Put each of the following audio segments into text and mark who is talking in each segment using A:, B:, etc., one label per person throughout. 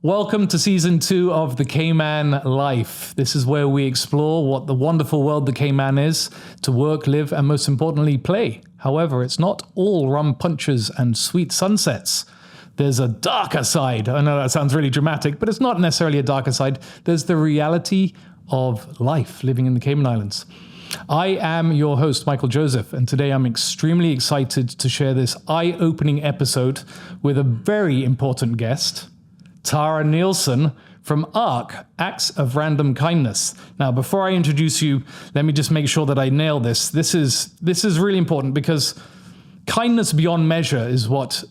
A: Welcome to season 2 of The Cayman Life. This is where we explore what the wonderful world the Cayman is to work, live, and most importantly, play. However, it's not all rum punches and sweet sunsets. There's a darker side. I know that sounds really dramatic, but it's not necessarily a darker side. There's the reality of life living in the Cayman Islands. I am your host, Michael Joseph, and today I'm extremely excited to share this eye-opening episode with a very important guest, Tara Neilsen from ARC, Acts of Random Kindness. Now, before I introduce you, let me just make sure that I nail this. This is really important because kindness beyond measure is what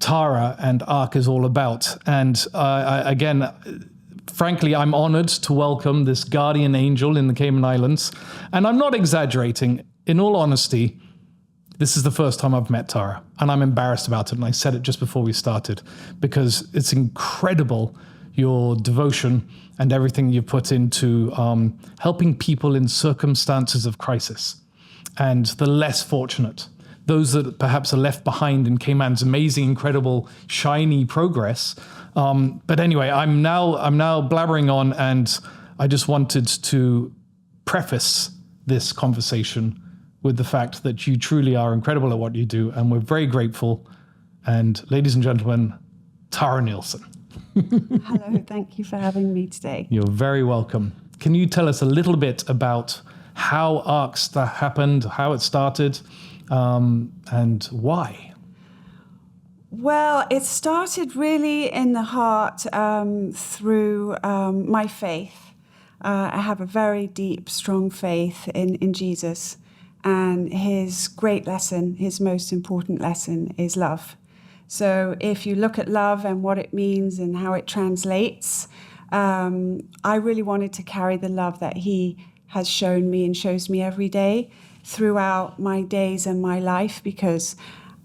A: Tara and ARC is all about. And again, frankly, I'm honored to welcome this guardian angel in the Cayman Islands. And I'm not exaggerating. In all honesty, this is the first time I've met Tara, and I'm embarrassed about it. And I said it just before we started because it's incredible, your devotion and everything you put into helping people in circumstances of crisis and the less fortunate, those that perhaps are left behind in Cayman's amazing, incredible, shiny progress. But anyway, I'm now blabbering on, and I just wanted to preface this conversation with the fact that you truly are incredible at what you do, and we're very grateful. And ladies and gentlemen, Tara Neilsen.
B: Hello, thank you for having me today.
A: You're very welcome. Can you tell us a little bit about how ARC happened, how it started, and why?
B: Well, it started really in the heart through my faith. I have a very deep, strong faith in Jesus. And his great lesson, his most important lesson, is love. So if you look at love and what it means and how it translates, I really wanted to carry the love that he has shown me and shows me every day throughout my days and my life, because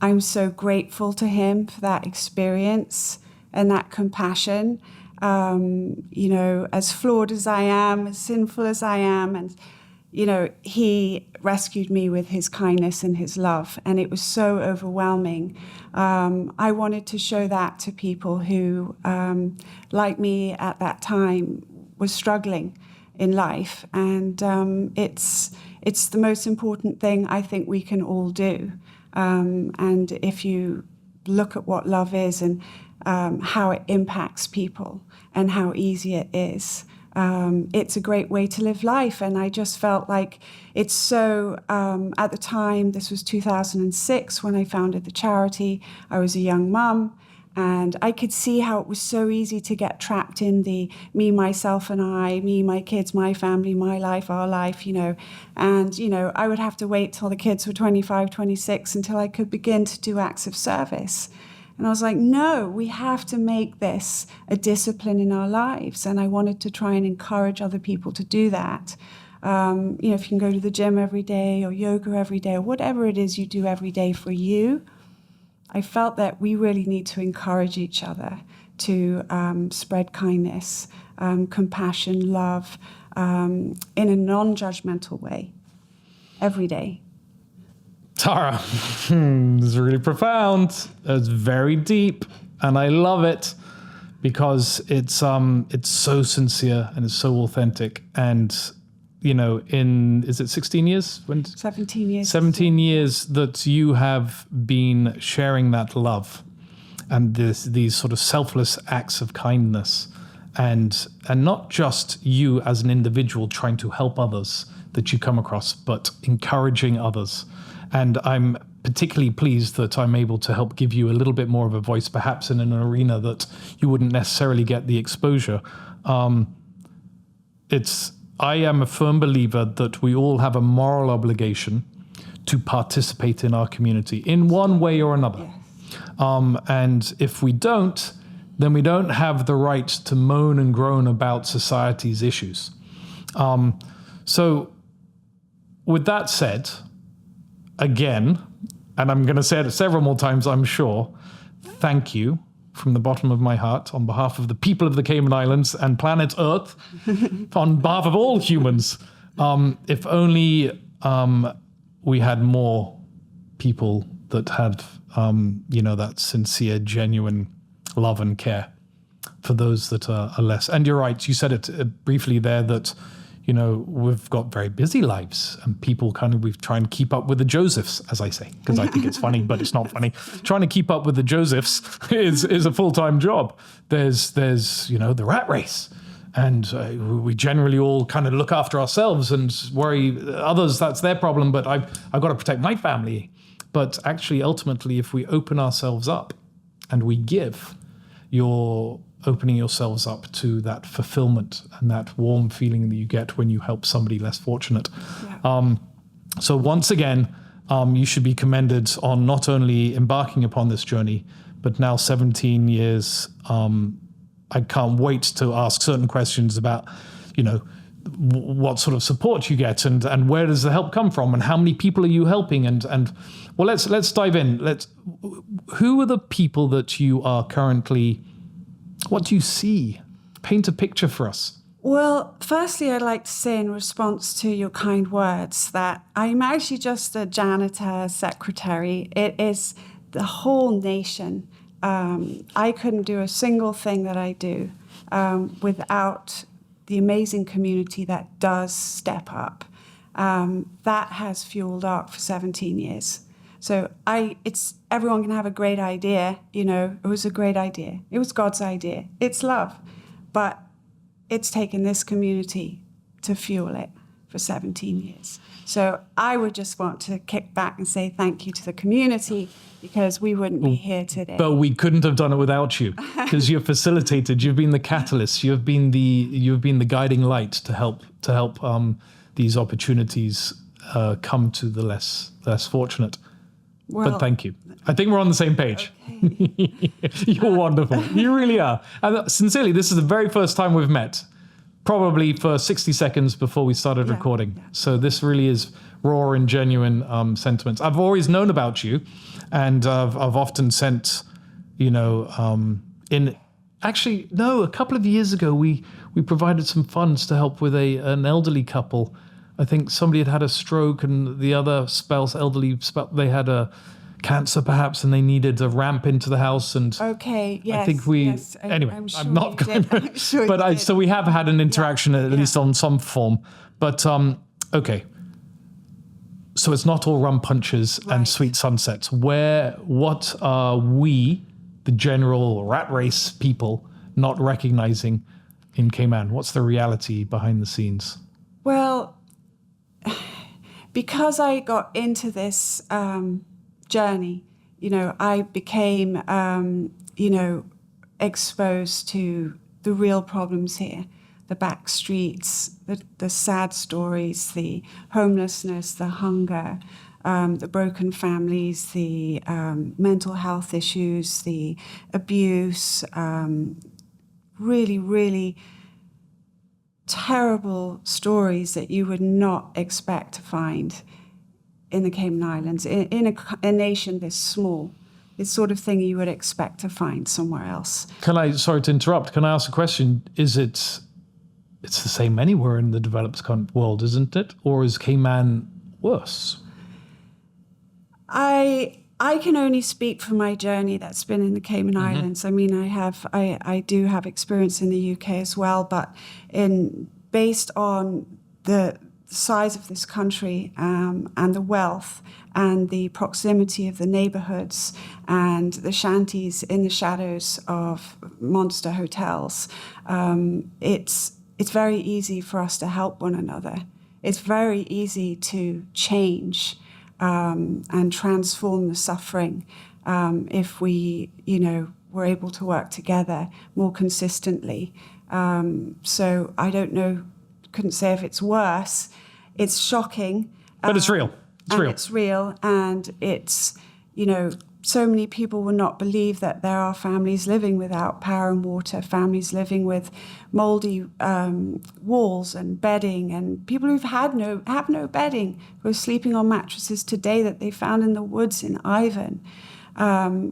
B: I'm so grateful to him for that experience and that compassion. As flawed as I am, as sinful as I am, and he rescued me with his kindness and his love, and it was so overwhelming. I wanted to show that to people who, like me at that time, was struggling in life, and it's the most important thing I think we can all do. And if you look at what love is and how it impacts people and how easy it is, it's a great way to live life. And I just felt like it's so, at the time, this was 2006 when I founded the charity. I was a young mum, and I could see how it was so easy to get trapped in the me, myself, and I, me, my kids, my family, my life, our life, And, I would have to wait till the kids were 25, 26 until I could begin to do acts of service. And I was like, no, we have to make this a discipline in our lives. And I wanted to try and encourage other people to do that. If you can go to the gym every day or yoga every day or whatever it is you do every day for you, I felt that we really need to encourage each other to spread kindness, compassion, love in a non-judgmental way every day.
A: Tara, this is really profound. It's very deep, and I love it because it's so sincere and it's so authentic. And is it 16 years?
B: 17 years.
A: 17 years that you have been sharing that love and these sort of selfless acts of kindness, and not just you as an individual trying to help others that you come across, but encouraging others. And I'm particularly pleased that I'm able to help give you a little bit more of a voice, perhaps in an arena that you wouldn't necessarily get the exposure. I am a firm believer that we all have a moral obligation to participate in our community in one way or another. Yes. And if we don't, then we don't have the right to moan and groan about society's issues. So with that said, again, and I'm going to say it several more times, I'm sure, thank you from the bottom of my heart on behalf of the people of the Cayman Islands and planet Earth, on behalf of all humans. If only we had more people that had, that sincere, genuine love and care. for those that are less. And you're right, you said it briefly there that, we've got very busy lives and people we try and keep up with the Josephs, as I say, because I think it's funny, but it's not funny. Trying to keep up with the Josephs is a full-time job. There's the rat race. And we generally all kind of look after ourselves and worry others, that's their problem, but I've got to protect my family. But actually, ultimately, if we open ourselves up and we give, you're opening yourselves up to that fulfillment and that warm feeling that you get when you help somebody less fortunate. Yeah. So once again, you should be commended on not only embarking upon this journey, but now 17 years. I can't wait to ask certain questions about, what sort of support you get and where does the help come from and how many people are you helping and well, let's dive in. Who are the people that you are currently? What do you see? Paint a picture for us.
B: Well, firstly, I'd like to say in response to your kind words that I'm actually just a janitor, secretary. It is the whole nation. I couldn't do a single thing that I do without the amazing community that does step up. That has fueled ARC for 17 years. So everyone can have a great idea, it was a great idea. It was God's idea. It's love. But it's taken this community to fuel it for 17 years. So I would just want to kick back and say thank you to the community because we wouldn't be here today.
A: But we couldn't have done it without you because you've facilitated, you've been the catalyst, you've been the guiding light to help these opportunities come to the less fortunate. Well, but thank you. I think we're on the same page. Okay. You're wonderful. You really are. And sincerely, this is the very first time we've met, probably for 60 seconds before we started recording. Yeah. So this really is raw and genuine sentiments. I've always known about you, and I've often sent, a couple of years ago, we provided some funds to help with an elderly couple. I think somebody had a stroke and the other they had a cancer perhaps, and they needed a ramp into the house. And
B: okay, yes,
A: I think anyway,
B: I'm sure
A: I'm not going to, sure but so we have had an interaction at least on some form. But okay, so it's not all rum punches and sweet sunsets. What are we, the general rat race people, not recognizing in Cayman? What's the reality behind the scenes?
B: Well, because I got into this journey, I became, exposed to the real problems here, the back streets, the sad stories, the homelessness, the hunger, the broken families, the mental health issues, the abuse, really, really terrible stories that you would not expect to find in the Cayman Islands, in a nation this small. This sort of thing you would expect to find somewhere else. Sorry to interrupt, can I ask a question? It's the same anywhere in the developed world, isn't it? Or is Cayman worse? I can only speak for my journey that's been in the Cayman Islands. I mean, I do have experience in the UK as well, but based on the size of this country and the wealth and the proximity of the neighborhoods and the shanties in the shadows of monster hotels, it's very easy for us to help one another. It's very easy to change and transform the suffering if we, were able to work together more consistently. So I don't know, couldn't say if it's worse. It's shocking.
A: But it's real.
B: It's real. And it's, so many people will not believe that there are families living without power and water, families living with moldy walls and bedding, and people who've have no bedding, who are sleeping on mattresses today that they found in the woods in Ivan.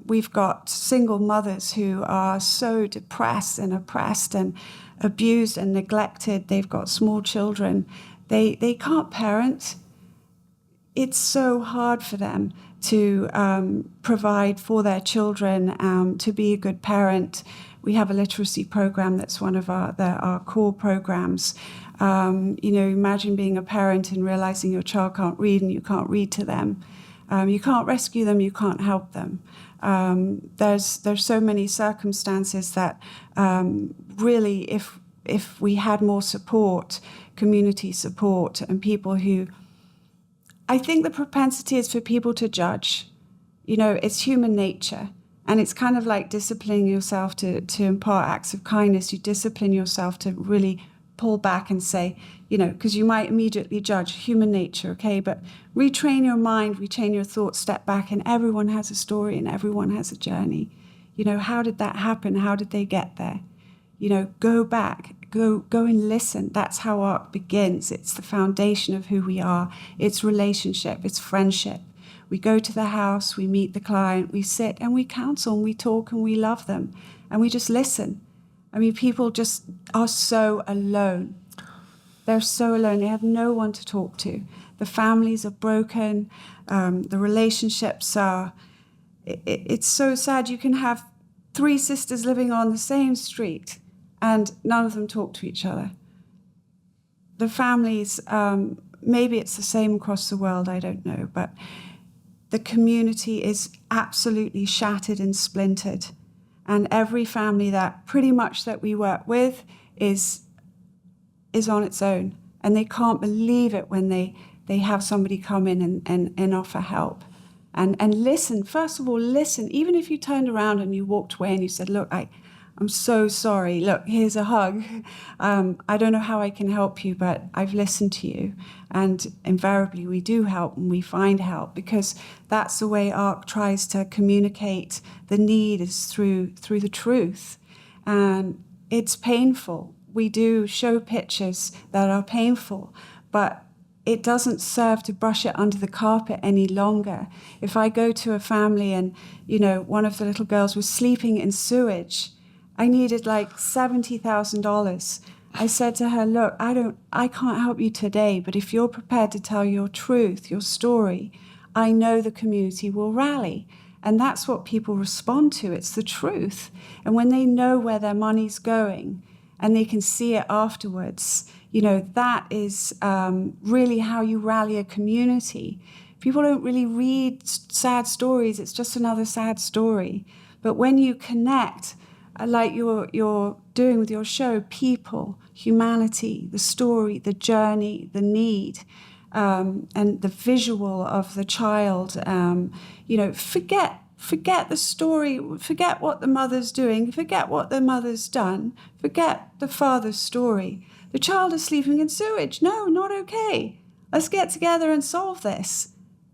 B: We've got single mothers who are so depressed and oppressed and abused and neglected. They've got small children. They can't parent. It's so hard for them to provide for their children, to be a good parent We have a literacy program that's one of our core programs. Imagine being a parent and realizing your child can't read and you can't read to them. You can't rescue them, you can't help them. There's so many circumstances that really, if we had more support, community support, and people who, I think the propensity is for people to judge. It's human nature. And it's kind of like disciplining yourself to impart acts of kindness. You discipline yourself to really pull back and say, because you might immediately judge human nature, okay? But retrain your mind, retrain your thoughts, step back, and everyone has a story and everyone has a journey. How did that happen? How did they get there? Go back, go and listen. That's how art begins. It's the foundation of who we are. It's relationship, it's friendship. We go to the house, we meet the client, we sit and we counsel and we talk and we love them and we just listen. I mean, people just are so alone. They're so alone. They have no one to talk to. The families are broken. The relationships are... It's so sad. You can have 3 sisters living on the same street and none of them talk to each other. The families, maybe it's the same across the world, I don't know, but the community is absolutely shattered and splintered. And every family that we work with is on its own. And they can't believe it when they have somebody come in and offer help. And listen, first of all, listen. Even if you turned around and you walked away and you said, look, I'm so sorry. Look, here's a hug. I don't know how I can help you, but I've listened to you. And invariably we do help and we find help because that's the way art tries to communicate the need is through the truth. And it's painful. We do show pictures that are painful, but it doesn't serve to brush it under the carpet any longer. If I go to a family and, one of the little girls was sleeping in sewage, I needed like $70,000. I said to her, look, I can't help you today, but if you're prepared to tell your truth, your story, I know the community will rally. And that's what people respond to. It's the truth. And when they know where their money's going and they can see it afterwards, that is really how you rally a community. People don't really read sad stories. It's just another sad story. But when you connect, like you're doing with your show, people, humanity, the story, the journey, the need, and the visual of the child, forget the story, forget what the mother's doing, forget what the mother's done, forget the father's story. The child is sleeping in sewage. No, not okay. Let's get together and solve this.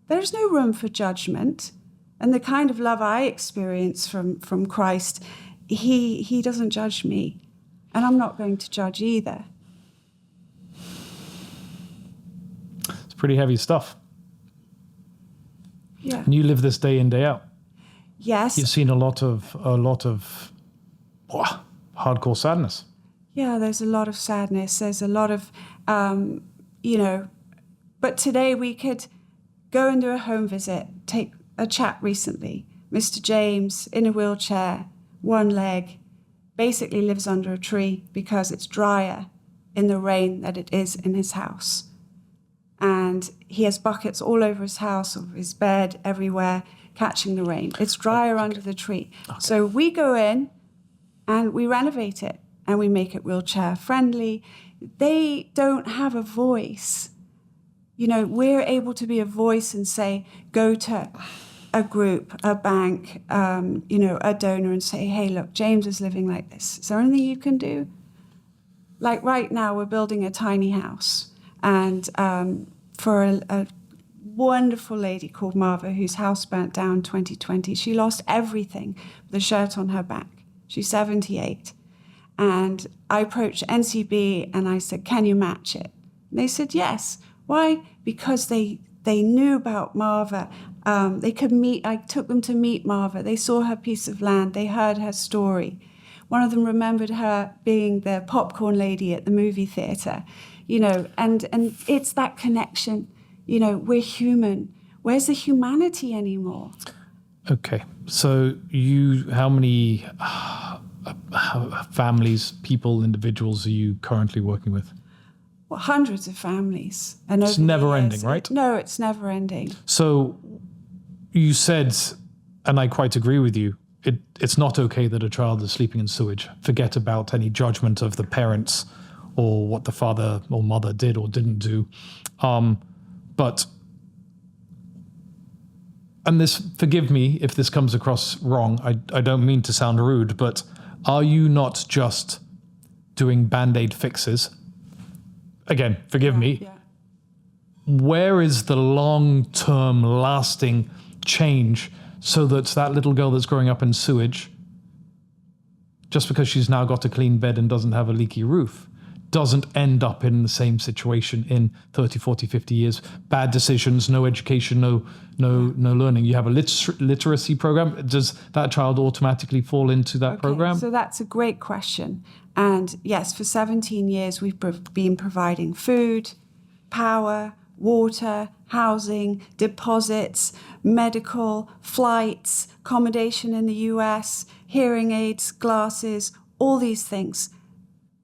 B: There's no room for judgment. And the kind of love I experience from Christ, he doesn't judge me. And I'm not going to judge either.
A: It's pretty heavy stuff.
B: Yeah.
A: And you live this day in, day out.
B: Yes.
A: You've seen a lot of hardcore sadness.
B: Yeah, there's a lot of sadness. There's a lot of, but today we could go and do a home visit, take a chat recently. Mr. James in a wheelchair, one leg, basically lives under a tree because it's drier in the rain than it is in his house. And he has buckets all over his house, over his bed, everywhere, catching the rain. It's drier under the tree. Okay. So we go in and we renovate it and we make it wheelchair friendly. They don't have a voice. We're able to be a voice and say, go to a group, a bank, a donor and say, hey, look, James is living like this. Is there anything you can do? Like right now, we're building a tiny house. And for a wonderful lady called Marva, whose house burnt down in 2020, she lost everything with a shirt on her back. She's 78. And I approached NCB and I said, can you match it? And they said, yes. Why? Because they knew about Marva. They could meet. I took them to meet Marva. They saw her piece of land. They heard her story. One of them remembered her being the popcorn lady at the movie theater, and it's that connection. We're human. Where's the humanity anymore?
A: Okay. So how many families, people, individuals are you currently working with?
B: Well, hundreds of families. And
A: It's never ending, right?
B: No, it's never ending.
A: So you said, and I quite agree with you, it's not okay that a child is sleeping in sewage. Forget about any judgment of the parents or what the father or mother did or didn't do. But, and this, forgive me if this comes across wrong, I don't mean to sound rude, but are you not just doing Band-Aid fixes? Again, forgive me.
B: Yeah.
A: Where is the long-term lasting change so that little girl that's growing up in sewage, just because she's now got a clean bed and doesn't have a leaky roof, doesn't end up in the same situation in 30, 40, 50 years? Bad decisions, no education, no learning. You have a literacy program. Does that child automatically fall into that program?
B: So that's a great question. And yes, for 17 years, we've been providing food, power, water, housing, deposits, medical, flights, accommodation in the US, hearing aids, glasses, all these things.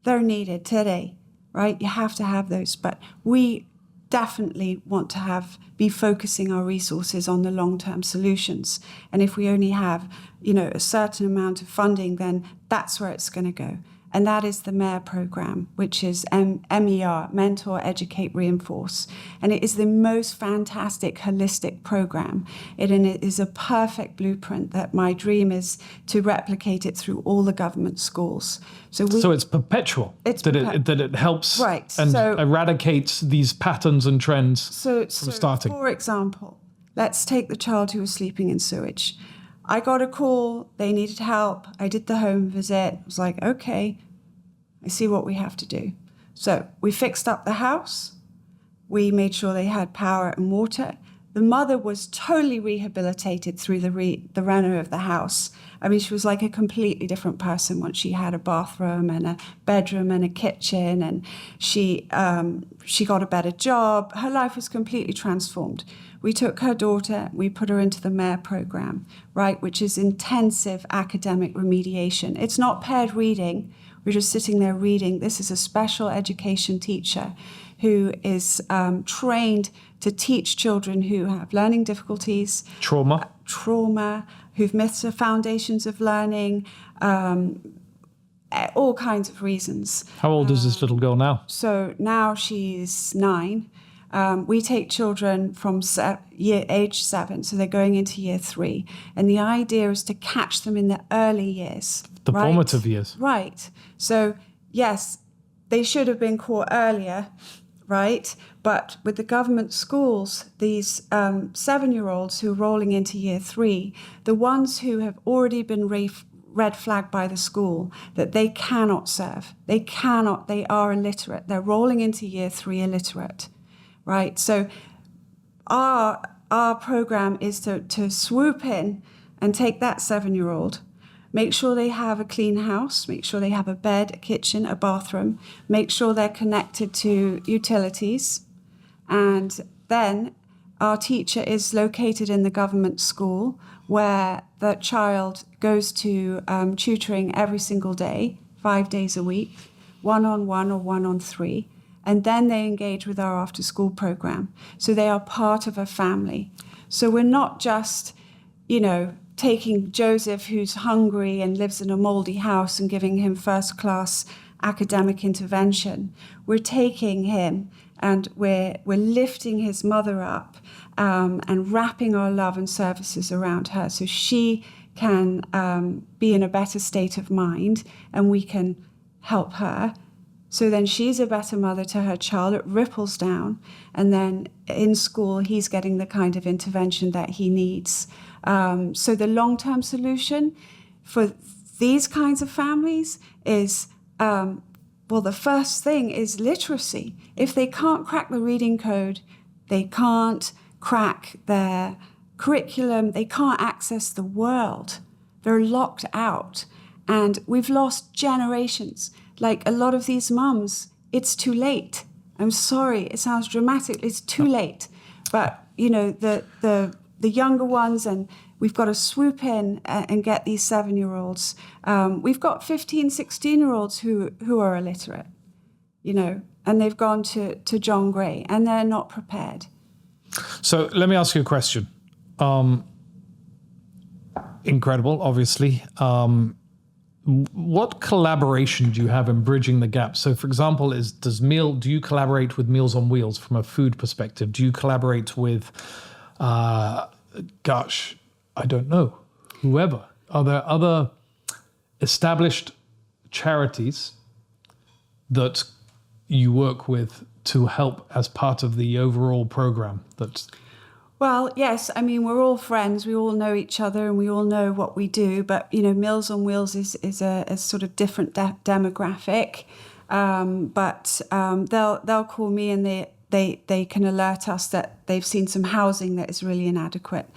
B: They're needed today, right? You have to have those. But we definitely want to be focusing our resources on the long-term solutions. And if we only have, a certain amount of funding, then that's where it's going to go. And that is the MARE program, which is MER, Mentor, Educate, Reinforce. And it is the most fantastic holistic program. It is a perfect blueprint that my dream is to replicate it through all the government schools. So
A: it's perpetual. That it helps and eradicates these patterns and trends from starting.
B: For example, let's take the child who was sleeping in sewage. I got a call, they needed help. I did the home visit. I was like, okay, I see what we have to do. So we fixed up the house. We made sure they had power and water. The mother was totally rehabilitated through the reno of the house. I mean, she was like a completely different person once she had a bathroom and a bedroom and a kitchen, and she got a better job. Her life was completely transformed. We took her daughter, we put her into the MARE program, right, which is intensive academic remediation. It's not paired reading. We're just sitting there reading. This is a special education teacher who is trained to teach children who have learning difficulties.
A: Trauma,
B: who've missed the foundations of learning, all kinds of reasons.
A: How old is this little girl now?
B: So now she's 9. We take children from age 7, so they're going into year 3. And the idea is to catch them in the early years.
A: The formative years.
B: Right. So, yes, they should have been caught earlier, right? But with the government schools, these 7-year-olds who are rolling into year 3, the ones who have already been red flagged by the school that they cannot serve, they are illiterate. They're rolling into year 3 illiterate. Right, so our program is to swoop in and take that 7-year-old, make sure they have a clean house, make sure they have a bed, a kitchen, a bathroom, make sure they're connected to utilities, and then our teacher is located in the government school where the child goes to tutoring every single day, 5 days a week, 1-on-1 or 1-on-3. And then they engage with our after-school program. So they are part of a family. So we're not just, taking Joseph, who's hungry and lives in a moldy house, and giving him first-class academic intervention. We're taking him and we're lifting his mother up and wrapping our love and services around her so she can be in a better state of mind and we can help her. So then she's a better mother to her child. It ripples down. And then in school, he's getting the kind of intervention that he needs. So the long-term solution for these kinds of families is, the first thing is literacy. If they can't crack the reading code, they can't crack their curriculum, they can't access the world. They're locked out. And we've lost generations. Like a lot of these mums, it's too late. I'm sorry, it sounds dramatic. It's too late. But, the the younger ones, and we've got to swoop in and get these 7-year-olds. We've got 15, 16-year-olds who are illiterate, and they've gone to John Gray, and they're not prepared.
A: So let me ask you a question. Incredible, obviously. What collaboration do you have in bridging the gap? So, for example, do you collaborate with Meals on Wheels from a food perspective? Do you collaborate with, I don't know, whoever? Are there other established charities that you work with to help as part of the overall program?
B: Well, yes. I mean, we're all friends. We all know each other, and we all know what we do. But Meals on Wheels is a sort of different demographic. But they'll call me, and they can alert us that they've seen some housing that is really inadequate.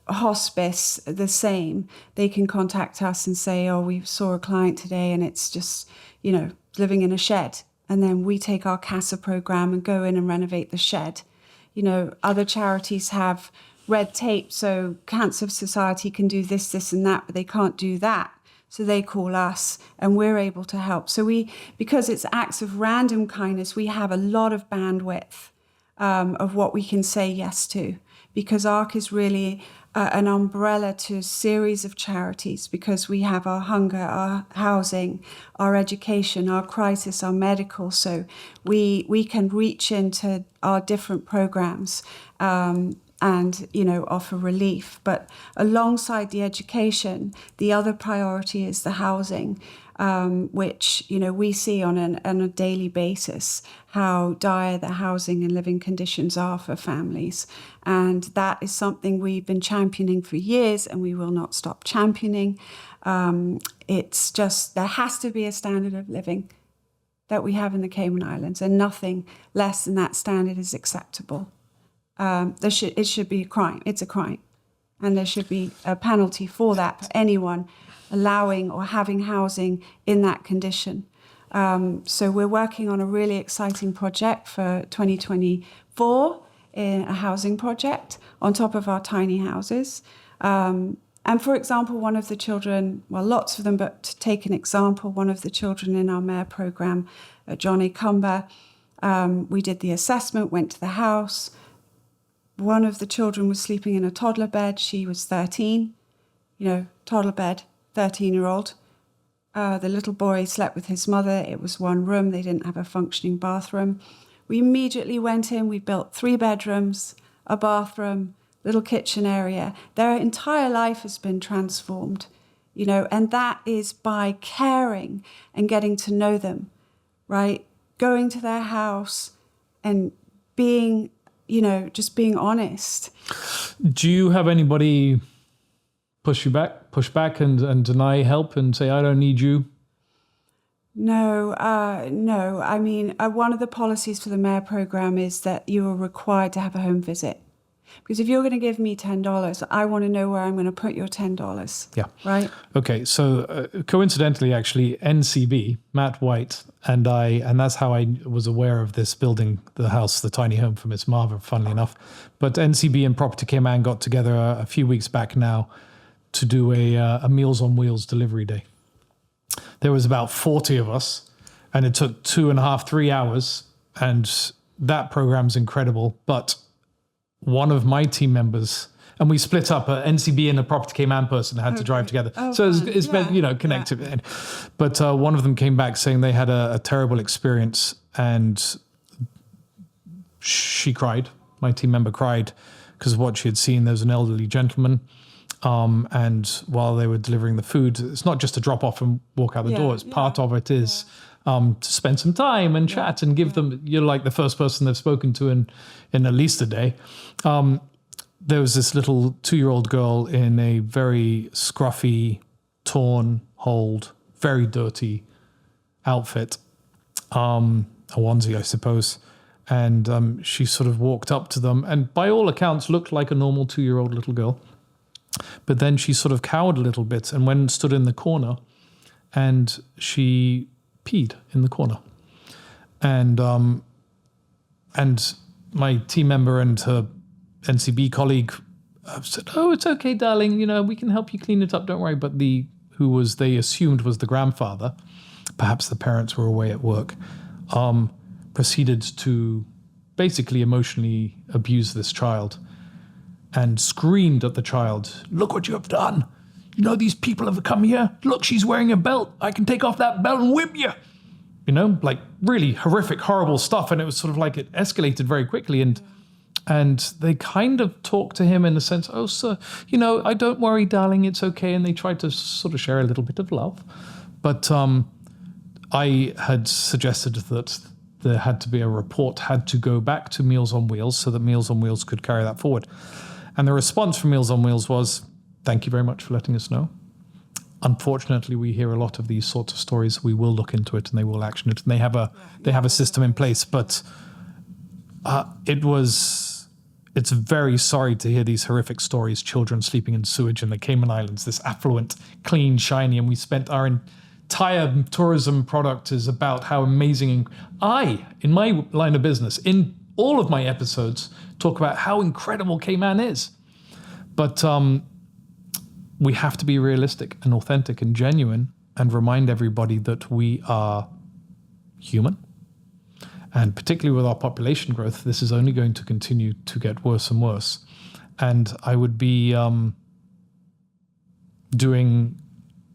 B: Hospice, the same. They can contact us and say, "Oh, we saw a client today, and it's just living in a shed." And then we take our CASA program and go in and renovate the shed. Other charities have red tape, so Cancer Society can do this, and that, but they can't do that. So they call us, and we're able to help. So because it's acts of random kindness, we have a lot of bandwidth of what we can say yes to, because ARC is really an umbrella to a series of charities, because we have our hunger, our housing, our education, our crisis, our medical. So we can reach into our different programs and offer relief. But alongside the education, the other priority is the housing, which we see on a daily basis how dire the housing and living conditions are for families. And that is something we've been championing for years, and we will not stop championing. It's just, there has to be a standard of living that we have in the Cayman Islands, and nothing less than that standard is acceptable. It should be a crime. It's a crime. And there should be a penalty for that, for anyone allowing or having housing in that condition. So we're working on a really exciting project for 2024, a housing project on top of our tiny houses. And for example, one of the children, well, lots of them, but to take an example, one of the children in our mayor program, Johnny Cumber, we did the assessment, went to the house. One of the children was sleeping in a toddler bed. She was 13, toddler bed, 13-year-old. The little boy slept with his mother. It was one room. They didn't have a functioning bathroom. We immediately went in. We built 3 bedrooms, a bathroom, little kitchen area. Their entire life has been transformed, and that is by caring and getting to know them, right? Going to their house and being, just being honest.
A: Do you have anybody push back and deny help and say, I don't need you?
B: No. I mean, one of the policies for the mayor program is that you are required to have a home visit. Because if you're going to give me $10, I want to know where I'm going to put your $10.
A: Yeah.
B: Right?
A: Okay. So coincidentally, actually, NCB, Matt White, and that's how I was aware of this building, the house, the tiny home for Miss Marva, funnily enough. But NCB and Property Cayman got together a few weeks back now to do a Meals on Wheels delivery day. There was about 40 of us, and it took 2.5, 3 hours. And that program's incredible. But one of my team members, and we split up, NCB and a Property Cayman person had to drive together.
B: Oh,
A: so it's been, connected. Yeah. But one of them came back saying they had a terrible experience, and she cried. My team member cried because of what she had seen. There was an elderly gentleman. And while they were delivering the food, it's not just to drop off and walk out the door. It's part of it is to spend some time and chat and give them, you're like the first person they've spoken to in at least a day. There was this little 2-year-old girl in a very scruffy, torn, holed, very dirty outfit, a onesie, I suppose. And she sort of walked up to them and by all accounts looked like a normal 2-year-old little girl. But then she sort of cowered a little bit and stood in the corner, and she peed in the corner. And my team member and her NCB colleague said, "Oh, it's okay, darling. We can help you clean it up. Don't worry." But they assumed was the grandfather, perhaps the parents were away at work, proceeded to basically emotionally abuse this child and screamed at the child, "Look what you have done. These people have come here. Look, she's wearing a belt. I can take off that belt and whip you." Like really horrific, horrible stuff. And it was sort of like it escalated very quickly. And they kind of talked to him in the sense, "Oh, sir, I don't worry, darling, it's okay." And they tried to sort of share a little bit of love. But I had suggested that there had to be a report, had to go back to Meals on Wheels so that Meals on Wheels could carry that forward. And the response from Meals on Wheels was, "Thank you very much for letting us know. Unfortunately, we hear a lot of these sorts of stories. We will look into it and they will action it." And they have a system in place. But it's very sorry to hear these horrific stories, children sleeping in sewage in the Cayman Islands, this affluent, clean, shiny. And we spent our entire tourism product is about how amazing. In my line of business, in all of my episodes, talk about how incredible Cayman is. But we have to be realistic and authentic and genuine and remind everybody that we are human. And particularly with our population growth, this is only going to continue to get worse and worse. And I would be doing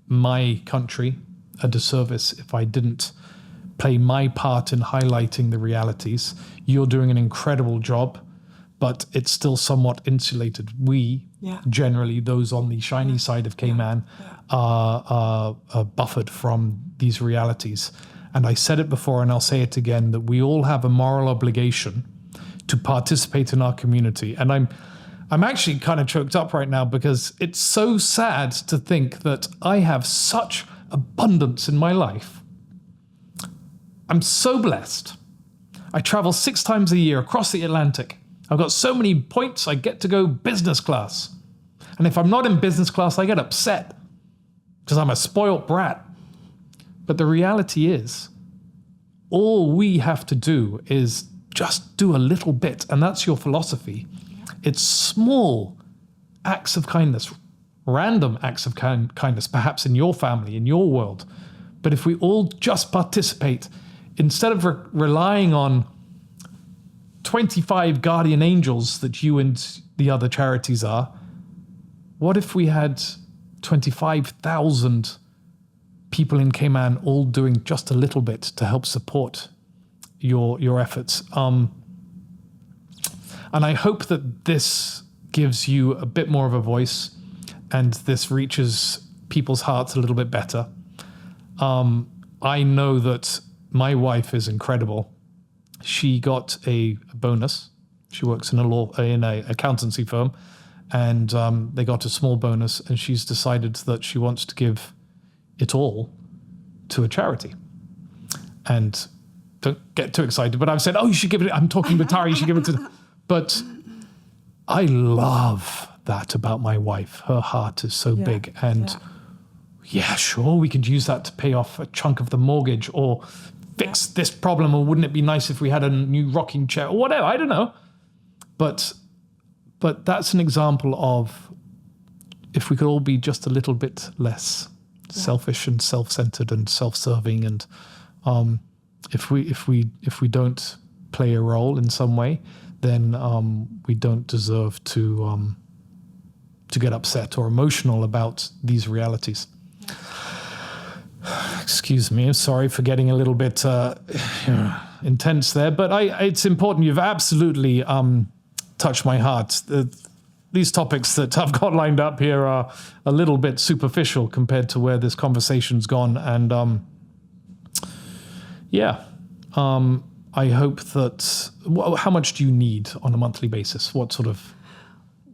A: my country a disservice if I didn't play my part in highlighting the realities. You're doing an incredible job, but it's still somewhat insulated. We, generally, those on the shiny side of Cayman, are buffered from these realities. And I said it before and I'll say it again, that we all have a moral obligation to participate in our community. And I'm actually kind of choked up right now because it's so sad to think that I have such abundance in my life. I'm so blessed. I travel 6 times a year across the Atlantic. I've got so many points, I get to go business class. And if I'm not in business class, I get upset because I'm a spoilt brat. But the reality is, all we have to do is just do a little bit. And that's your philosophy. It's small acts of kindness, random acts of kindness, perhaps in your family, in your world. But if we all just participate, instead of relying on 25 guardian angels that you and the other charities are, what if we had 25,000 people in Cayman all doing just a little bit to help support your efforts? And I hope that this gives you a bit more of a voice and this reaches people's hearts a little bit better. I know that my wife is incredible. She got a bonus. She works in a accountancy firm, and they got a small bonus, and she's decided that she wants to give it all to a charity. And don't get too excited, but I've said, "Oh, you should give it." I'm talking with Tara, you should give it to. But I love that about my wife. Her heart is so big, and sure, we could use that to pay off a chunk of the mortgage or fix this problem, or wouldn't it be nice if we had a new rocking chair or whatever? I don't know. But that's an example of if we could all be just a little bit less selfish and self-centered and self-serving, and if we don't play a role in some way, then we don't deserve to get upset or emotional about these realities. Excuse me, I'm sorry for getting a little bit intense there, but it's important. You've absolutely touched my heart. These topics that I've got lined up here are a little bit superficial compared to where this conversation's gone. And I hope that... How much do you need on a monthly basis? What sort of...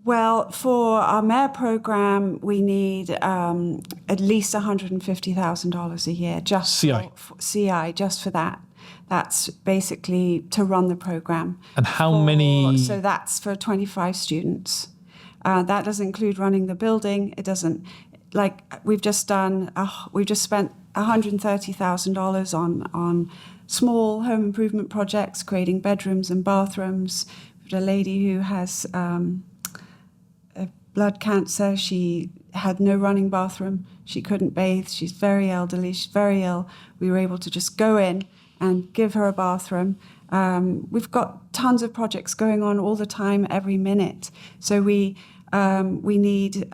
B: Well, for our mayor program, we need at least $150,000 a year just for CI, just for that. That's basically to run the program.
A: And how many?
B: So that's for 25 students. That doesn't include running the building. It doesn't. Like we've just spent $130,000 on small home improvement projects, creating bedrooms and bathrooms. We've got a lady who has blood cancer. She had no running bathroom. She couldn't bathe. She's very elderly. She's very ill. We were able to just go in and give her a bathroom. We've got tons of projects going on all the time, every minute. So we need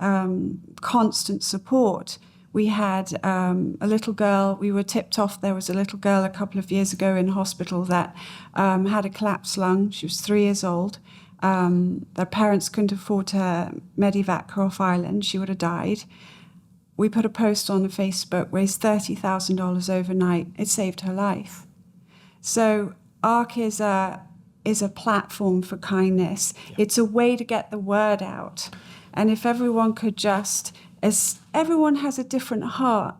B: constant support. We had a little girl, we were tipped off, there was a little girl a couple of years ago in hospital that had a collapsed lung. She was 3 years old. Their parents couldn't afford to medevac her off island. She would have died. We put a post on Facebook, raised $30,000 overnight. It saved her life. So ARC is a platform for kindness. It's a way to get the word out. And if everyone could just, as everyone has a different heart,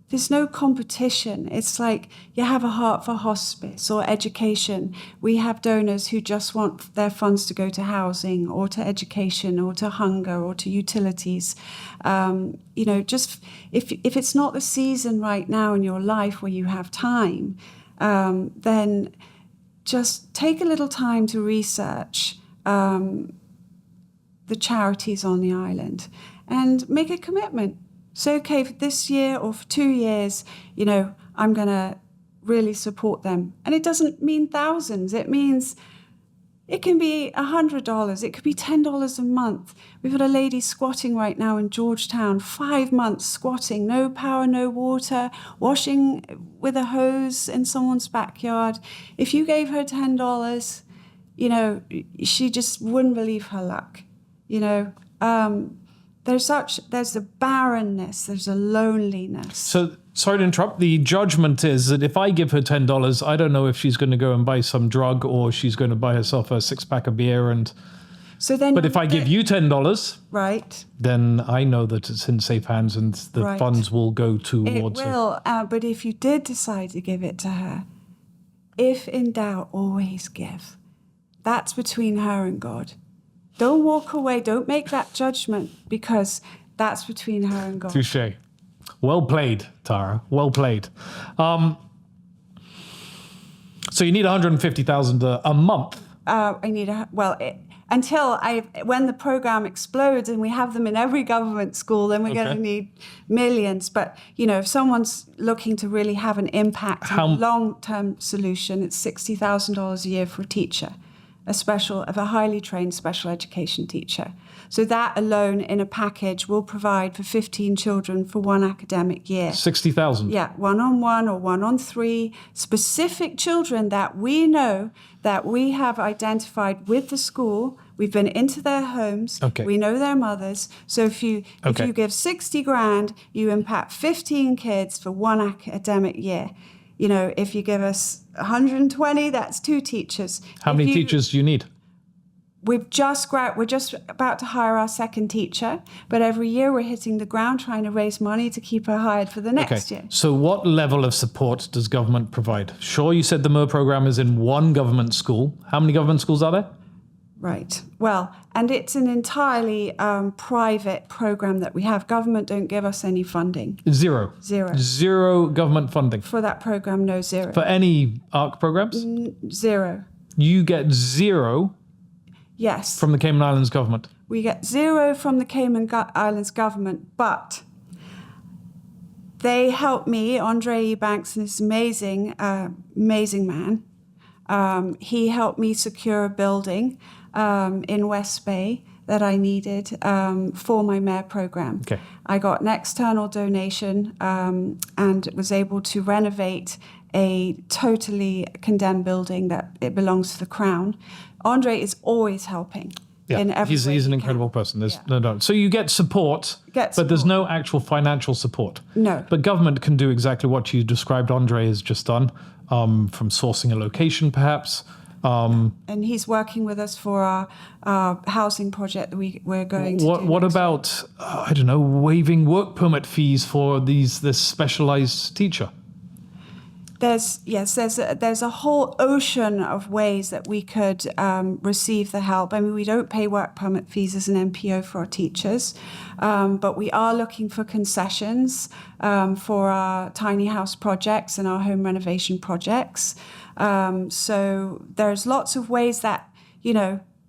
B: there's no competition. It's like you have a heart for hospice or education. We have donors who just want their funds to go to housing or to education or to hunger or to utilities. Just if it's not the season right now in your life where you have time, then just take a little time to research the charities on the island and make a commitment. So, okay, for this year or for 2 years, I'm going to really support them. And it doesn't mean thousands. It means it can be $100. It could be $10 a month. We've got a lady squatting right now in Georgetown, 5 months squatting, no power, no water, washing with a hose in someone's backyard. If you gave her $10, she just wouldn't believe her luck. There's a barrenness, there's a loneliness.
A: So, sorry to interrupt, the judgment is that if I give her $10, I don't know if she's going to go and buy some drug or she's going to buy herself a 6-pack of beer. But if I give you $10,
B: right,
A: then I know that it's in safe hands and the funds will go towards
B: it. It will, but if you did decide to give it to her, if in doubt, always give. That's between her and God. Don't walk away. Don't make that judgment because that's between her and God.
A: Touché. Well played, Tara. Well played. So you need $150,000 a month.
B: I need when the program explodes and we have them in every government school, then we're going to need millions. But if someone's looking to really have an impact, a long-term solution, it's $60,000 a year for a teacher. A highly trained special education teacher. So that alone in a package will provide for 15 children for one academic year.
A: 60,000?
B: Yeah, 1-on-1 or 1-on-3, specific children that we know that we have identified with the school. We've been into their homes.
A: Okay.
B: We know their mothers. So if you give 60 grand, you impact 15 kids for one academic year. If you give us 120, that's 2 teachers.
A: How many teachers do you need?
B: We're just about to hire our second teacher, but every year we're hitting the ground trying to raise money to keep her hired for the next year.
A: So what level of support does government provide? Sure, you said the MER program is in one government school. How many government schools are there?
B: Right. Well, and it's an entirely private program that we have. Government don't give us any funding.
A: Zero government funding.
B: For that program, no, zero.
A: For any ARC programs?
B: Zero.
A: You get zero?
B: Yes.
A: From the Cayman Islands government?
B: We get zero from the Cayman Islands government, but they helped me, Andre Ebanks, this amazing man. He helped me secure a building in West Bay that I needed for my MER program.
A: Okay.
B: I got an external donation and was able to renovate a totally condemned building that it belongs to the Crown. Andre is always helping.
A: Yeah,
B: in every way
A: he's an incredible person. There's no doubt. So you get support, but there's no actual financial support.
B: No.
A: But government can do exactly what you described Andre has just done, from sourcing a location perhaps.
B: And he's working with us for our housing project that we're going to do.
A: What about, waiving work permit fees for this specialized teacher?
B: There's a whole ocean of ways that we could receive the help. I mean, we don't pay work permit fees as an NPO for our teachers, but we are looking for concessions for our tiny house projects and our home renovation projects. So there's lots of ways that,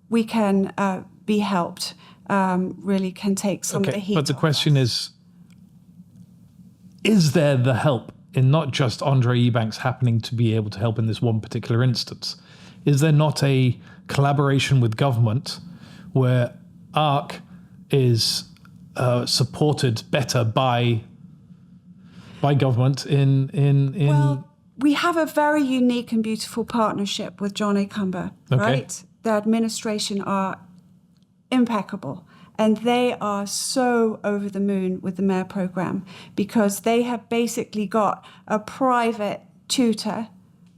B: we can be helped. really can take some of the heat.
A: But the
B: off
A: question
B: us.
A: is there the help in not just Andre Ebanks happening to be able to help in this one particular instance? Is there not a collaboration with government where ARC is supported better by government in
B: Well, we have a very unique and beautiful partnership with John A. Cumber, right? The administration are impeccable. And they are so over the moon with the Mayor program because they have basically got a private tutor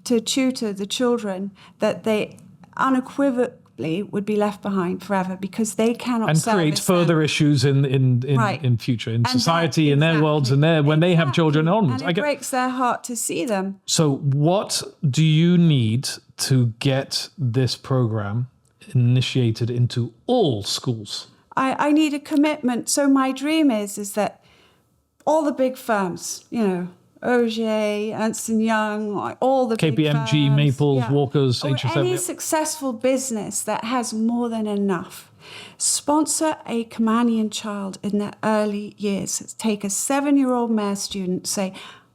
B: to tutor the children that they unequivocally would be left behind forever because they cannot
A: and create further issues in future in society, in their worlds, and when they have children onwards.
B: And it breaks their heart to see them.
A: So what do you need to get this program initiated into all schools?
B: I need a commitment. So my dream is that all the big firms, Auger, Ernst & Young, all the big
A: KPMG,
B: firms,
A: Maples, Walkers,
B: or
A: HSM.
B: any successful business that has more than enough. Sponsor a Caymanian child in their early years. Take a 7-year-old Mayor student, say,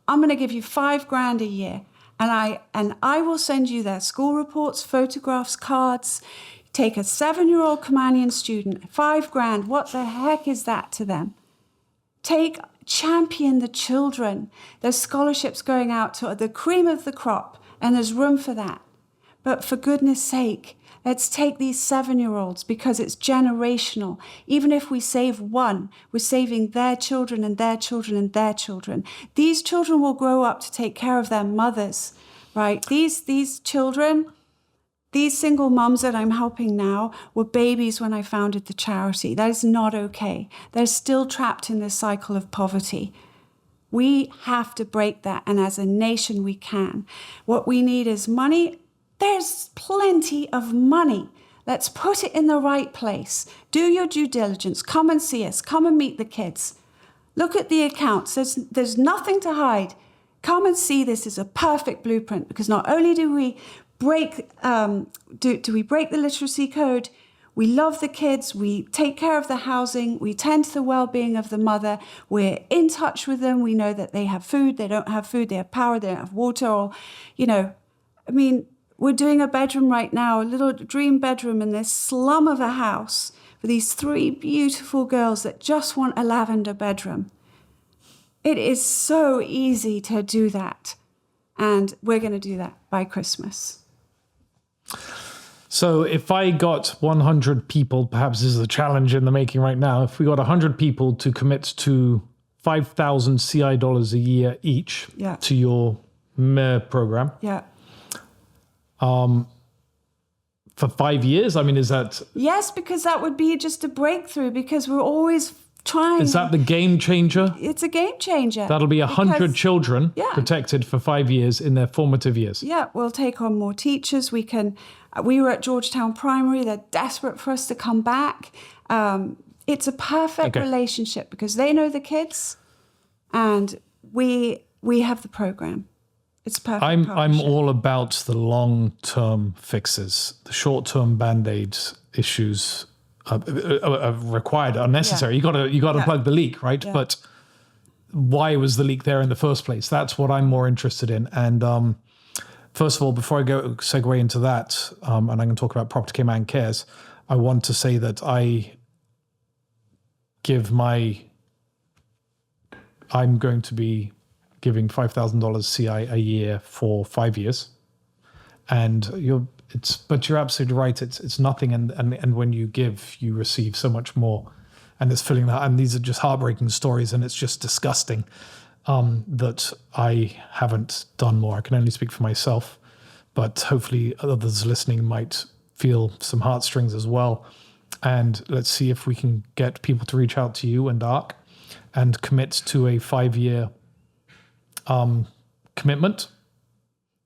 B: I'm going to give you $5,000 a year, and I will send you their school reports, photographs, cards. Take a 7-year-old Caymanian student, $5,000. What the heck is that to them? Champion the children. There's scholarships going out to the cream of the crop, and there's room for that. But for goodness sake, let's take these 7-year-olds because it's generational. Even if we save one, we're saving their children and their children and their children. These children will grow up to take care of their mothers, right? These children. These single mums that I'm helping now were babies when I founded the charity. That is not okay. They're still trapped in this cycle of poverty. We have to break that, and as a nation, we can. What we need is money. There's plenty of money. Let's put it in the right place. Do your due diligence. Come and see us. Come and meet the kids. Look at the accounts. There's nothing to hide. Come and see this is a perfect blueprint because not only do we break we break the literacy code, we love the kids, we take care of the housing, we tend to the well-being of the mother, we're in touch with them, we know that they have food, they don't have food, they have power, they don't have water, or, we're doing a bedroom right now, a little dream bedroom in this slum of a house for these 3 beautiful girls that just want a lavender bedroom. It is so easy to do that, and we're going to do that by Christmas.
A: So if I got 100 people, perhaps this is a challenge in the making right now, if we got 100 people to commit to 5,000 CI dollars a year each to your Mayor program.
B: Yeah.
A: For 5 years, is that...
B: Yes, because that would be just a breakthrough because we're always trying.
A: Is that the game changer?
B: It's a game changer.
A: That'll be 100 children protected for 5 years in their formative years.
B: Yeah, we'll take on more teachers. We were at Georgetown Primary. They're desperate for us to come back. It's a perfect relationship because they know the kids and we have the program. It's perfect.
A: I'm all about the long-term fixes. The short-term Band-Aid issues are required, are necessary. You got to plug the leak, right? Yeah. But why was the leak there in the first place? That's what I'm more interested in. And first of all, before I segue into that, and I'm going to talk about Property Cayman Cares, I want to say that I'm going to be giving $5,000 CI a year for 5 years, and you're absolutely right. It's nothing, and when you give, you receive so much more, and it's filling that. And these are just heartbreaking stories, and it's just disgusting that I haven't done more. I can only speak for myself, but hopefully others listening might feel some heartstrings as well. And let's see if we can get people to reach out to you and ARC and commit to a 5-year commitment.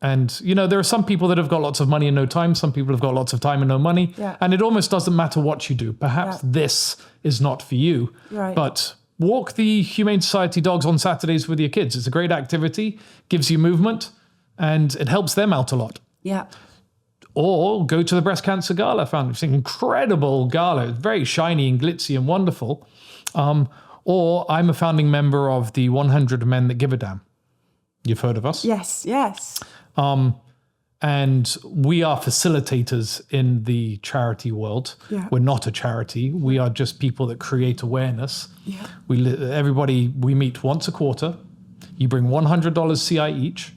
A: And, there are some people that have got lots of money and no time. Some people have got lots of time and no money. Yeah. And it almost doesn't matter what you do. Perhaps this is not for you. Right. But walk the Humane Society dogs on Saturdays with your kids. It's a great activity, gives you movement, and it helps them out a lot.
B: Yeah.
A: Or go to the Breast Cancer Gala. I found it's an incredible gala. It's very shiny and glitzy and wonderful. Or I'm a founding member of the 100 Men That Give a Damn. You've heard of us?
B: Yes, yes.
A: And we are facilitators in the charity world.
B: Yeah.
A: We're not a charity. We are just people that create awareness.
B: Yeah.
A: We meet once a quarter. You bring $100 CI each,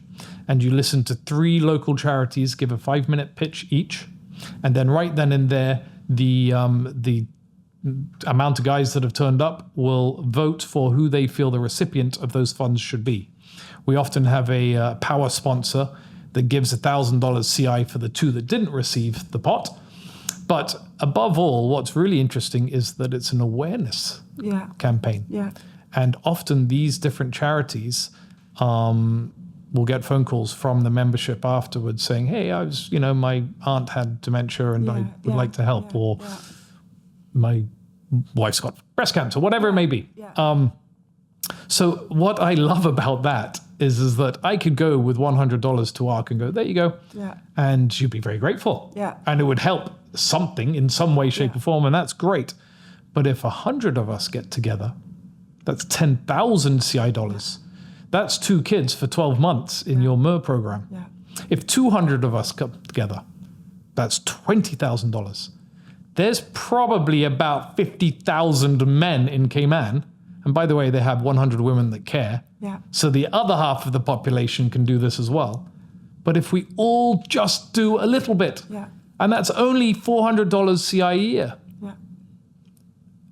A: and you listen to 3 local charities give a 5-minute pitch each. And then right then and there, the amount of guys that have turned up will vote for who they feel the recipient of those funds should be. We often have a power sponsor that gives $1,000 CI for the 2 that didn't receive the pot. But above all, what's really interesting is that it's an awareness campaign.
B: Yeah.
A: And often these different charities will get phone calls from the membership afterwards saying, hey, my aunt had dementia and I would like to help, or my wife's got breast cancer, whatever it may be.
B: Yeah.
A: So what I love about that is that I could go with $100 to ARC and go, there you go.
B: Yeah.
A: And you'd be very grateful.
B: Yeah.
A: And it would help something in some way, shape, or form, and that's great. But if 100 of us get together, that's 10,000 CI dollars. That's 2 kids for 12 months in your MER program.
B: Yeah.
A: If 200 of us come together, that's $20,000. There's probably about 50,000 men in Cayman. And by the way, they have 100 women that care.
B: Yeah.
A: So the other half of the population can do this as well. But if we all just do a little bit, and that's only $400 CI a year.
B: Yeah.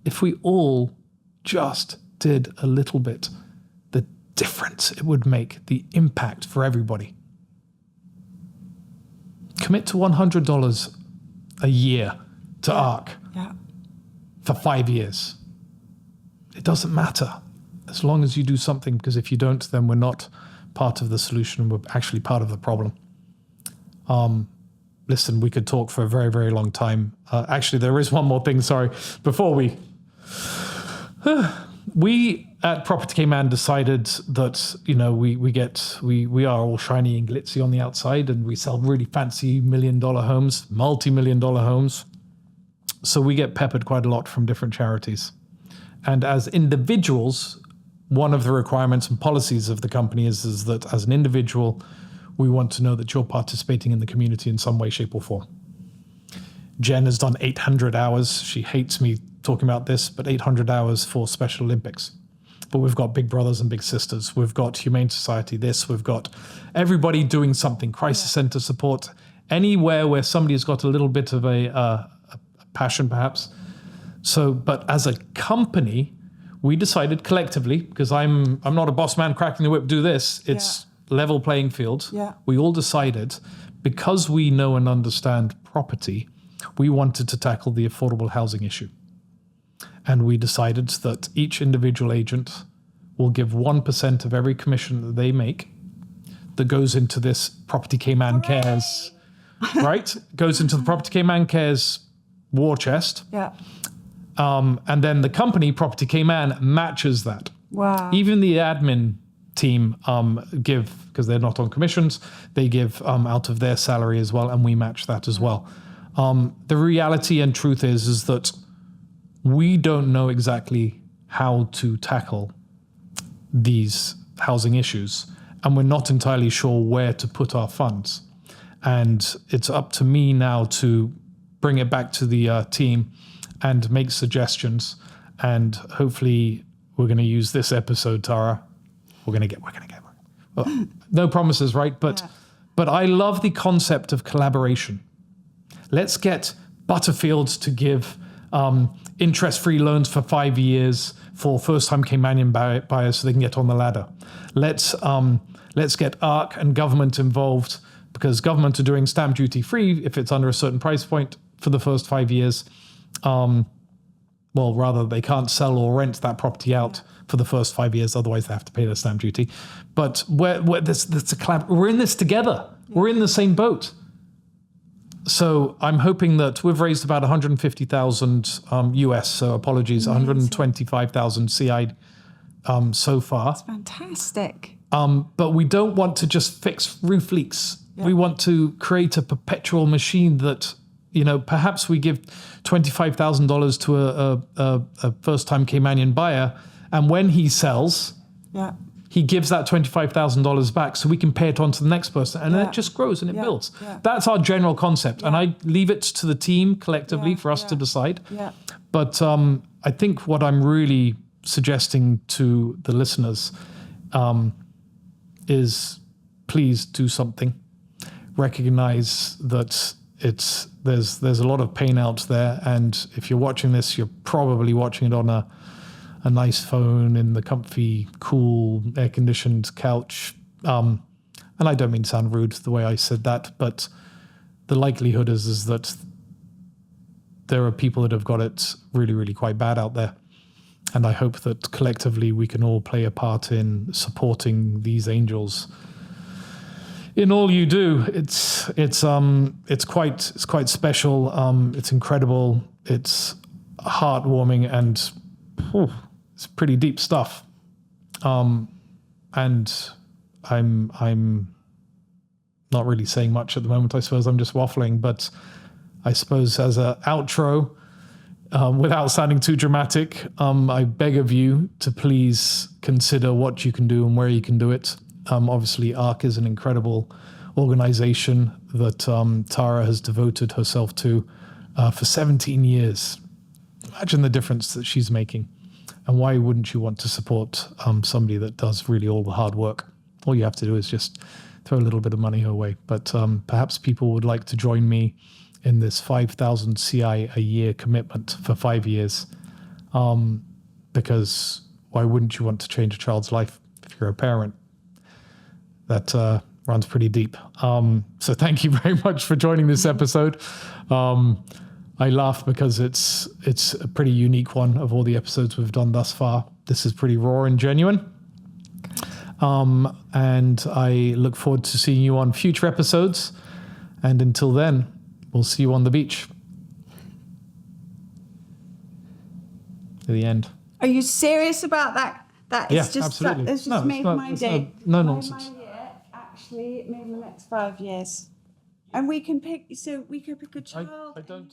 A: If we all just did a little bit, the difference it would make, the impact for everybody. Commit to $100 a year to ARC for 5 years. It doesn't matter as long as you do something, because if you don't, then we're not part of the solution. We're actually part of the problem. Listen, we could talk for a very, very long time. Actually, there is one more thing, sorry. Before we at Property Cayman decided that, we are all shiny and glitzy on the outside, and we sell really fancy $1 million homes, multi-million-dollar homes. So we get peppered quite a lot from different charities. And as individuals, one of the requirements and policies of the company is that as an individual, we want to know that you're participating in the community in some way, shape, or form. Jen has done 800 hours. She hates me talking about this, but 800 hours for Special Olympics. But we've got big brothers and big sisters. We've got Humane Society, we've got everybody doing something, crisis center support, anywhere where somebody's got a little bit of a passion perhaps. So, but as a company, we decided collectively, because I'm not a boss man cracking the whip, do this. It's level playing field.
B: Yeah.
A: We all decided, because we know and understand property, we wanted to tackle the affordable housing issue. And we decided that each individual agent will give 1% of every commission that they make that goes into this Property Cayman Cares, right? Goes into the Property Cayman Cares war chest.
B: Yeah.
A: And then the company, Property Cayman, matches that.
B: Wow.
A: Even the admin team give, because they're not on commissions, they give out of their salary as well, and we match that as well. The reality and truth is that we don't know exactly how to tackle these housing issues, and we're not entirely sure where to put our funds. And it's up to me now to bring it back to the team and make suggestions. And hopefully we're going to use this episode, Tara. We're going to get. Well, no promises, right? But I love the concept of collaboration. Let's get Butterfield to give interest-free loans for 5 years for first-time Caymanian buyers so they can get on the ladder. Let's get ARC and government involved, because government are doing stamp duty free if it's under a certain price point for the first 5 years. Well, rather, they can't sell or rent that property out for the first 5 years. Otherwise, they have to pay their stamp duty. But we're in this together. We're in the same boat. So I'm hoping that we've raised about 150,000 US. So apologies, 125,000 CI so far.
B: That's fantastic.
A: But we don't want to just fix roof leaks We want to create a perpetual machine that, perhaps we give $25,000 to a first-time Caymanian buyer, and when he sells, he gives that $25,000 back so we can pay it on to the next person. And then it just grows and it builds. That's our general concept. And I leave it to the team collectively for us to decide. But I think what I'm really suggesting to the listeners is please do something. Recognize that there's a lot of pain out there. And if you're watching this, you're probably watching it on a nice phone in the comfy, cool, air-conditioned couch. And I don't mean to sound rude the way I said that, but the likelihood is that there are people that have got it really, really quite bad out there. And I hope that collectively we can all play a part in supporting these angels in all you do. It's quite special. It's incredible. It's heartwarming, and it's pretty deep stuff. And I'm not really saying much at the moment. I suppose I'm just waffling, but I suppose as an outro, without sounding too dramatic, I beg of you to please consider what you can do and where you can do it. Obviously, ARC is an incredible organization that Tara has devoted herself to for 17 years. Imagine the difference that she's making. And why wouldn't you want to support somebody that does really all the hard work? All you have to do is just throw a little bit of money her way. But perhaps people would like to join me in this 5,000 CI a year commitment for 5 years. Because why wouldn't you want to change a child's life if you're a parent? That runs pretty deep. So thank you very much for joining this episode. I laugh because it's a pretty unique one of all the episodes we've done thus far. This is pretty raw and genuine. And I look forward to seeing you on future episodes. And until then, we'll see you on the beach. To the end.
B: Are you serious about that? That is just
A: absolutely.
B: That's just made my day.
A: No nonsense.
B: My year, actually, it made the next 5 years. And we can pick. So we could pick a child.
A: I don't.